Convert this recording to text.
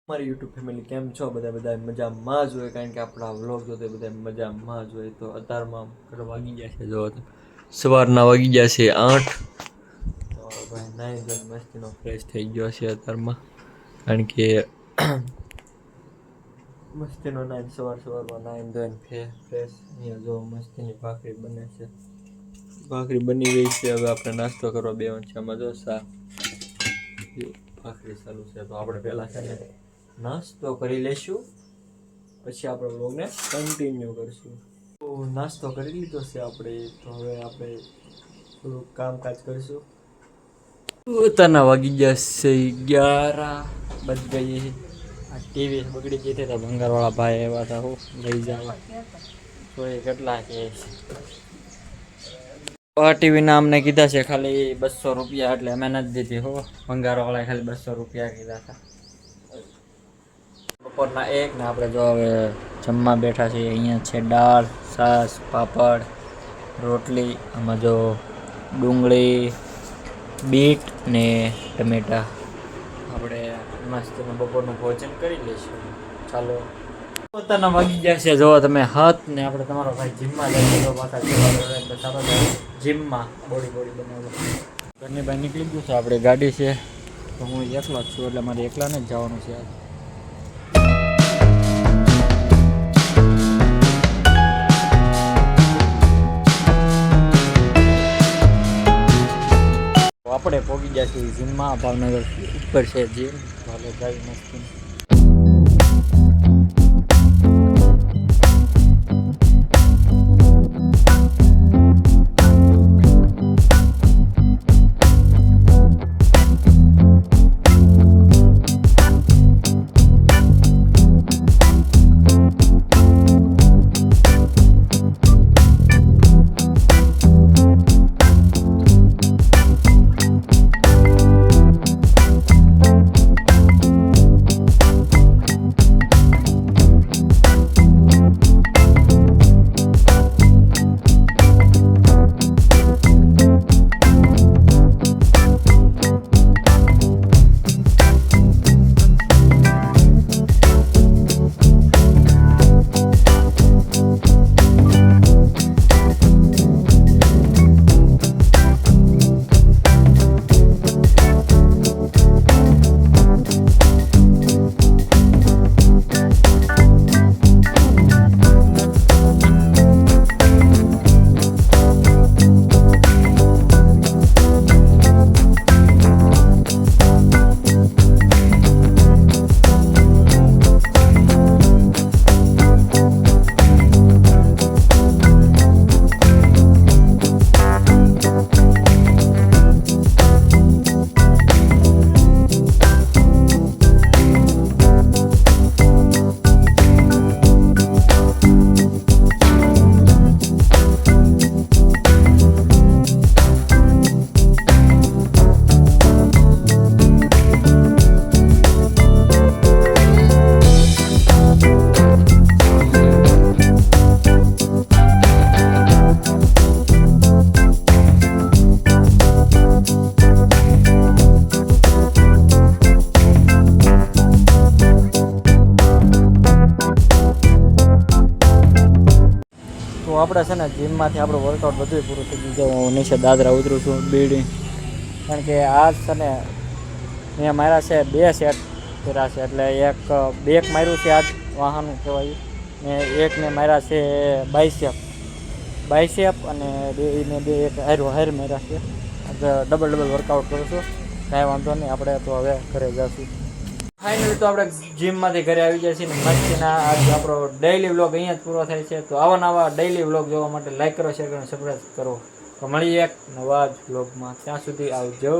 મારી YouTube family કેમ છો? બધા મજામાં જ હોય, કારણ કે આપણા વ્લોગ જોતે બધા મજામાં જ હોય. તો અત્યારમાં વાગી ગયા છે, જો સવારના વાગી ગયા છે 8. તો ભાઈ નાઈ ધોઈને મસ્તીનો ફ્રેશ થઈ ગયો છે અત્યારમાં, કારણ કે મસ્તીનો નાઈ સવારમાં નાઈ ધોઈને ફ્રેશ. અહીંયા જો મસ્તીની ભાખરી બને છે, ભાખરી બની ગઈ છે. હવે આપણે નાસ્તો કરવા બેવાનું છે. આમાં જો ભાખરી ચાલુ છે, તો આપણે પહેલા છે ને નાસ્તો કરી લેશું, પછી આપણે વ્લોગને કન્ટિન્યુ કરશું. તો નાસ્તો કરી લીધો છે આપણે, તો હવે આપણે થોડુંક કામકાજ કરીશું. પોતાના વાગી જશે 11 બજ ગઈ. આ ટીવી બગડી ગઈ હતી, તો ભંગારવાળા ભાઈ આવ્યા હતા, હું લઈ જવા. તો એ કેટલા કે આ ટીવીના અમને કીધા છે ખાલી 200 રૂપિયા, એટલે અમે નથી દીધી હો. ભંગારવાળાએ ખાલી 200 રૂપિયા કીધા હતા. બપોરના 1 ને આપણે જો હવે જમવા બેઠા છીએ. અહીંયા છે દાળ, છાશ, પાપડ, રોટલી. આમાં જો ડુંગળી, બીટ ને ટમેટા. આપણે મસ્ત બપોરનું ભોજન કરી લઈશું. ચાલો, પોતાના વાગી ગયા છે જો તમે હાથ ને આપણે તમારો ભાઈ જીમમાં જાય તો પાછા ચાલો જીમમાં બોડી બનાવો. ઘરની બહાર નીકળી ગયું છે, આપણે ગાડી છે તો હું એકલો જ છું, એટલે મારે એકલાને જ જવાનું છે આજ. આપણે પહોંચી ગયા છીએ જીમમાં. ભાવનગર ઉપર છે જીમ, ચાલો જાય મસ્તી. તો આપણે છે ને જીમમાંથી આપણું વર્કઆઉટ બધું પૂરું થઈ ગયું. હું નીચે દાદરા ઉતરું છું બીડી, કારણ કે આજ છે ને મેં માર્યા છે 2 સેટ કર્યા છે. એટલે એક બેક માર્યું છે આજ વાહનનું કહેવાય, ને એક મેં માર્યા છે બાયસેપ અને બે એક હાર માર્યા છે. ડબલ વર્કઆઉટ કરું છું, કાંઈ વાંધો નહીં. આપણે તો હવે ઘરે જઈશું. ફાઇનલી તો આપણે જીમમાંથી ઘરે આવી જાય છે ને મસ્તીના. આજ આપણો ડેઈલી વ્લોગ અહીંયા જ પૂરો થાય છે. તો આવા ડેઈલી વ્લોગ જોવા માટે લાઈક કરો, શેર કરો, સબસ્ક્રાઈબ કરો. તો મળીએ એક નવા જ વ્લોગમાં. ત્યાં સુધી આવજો.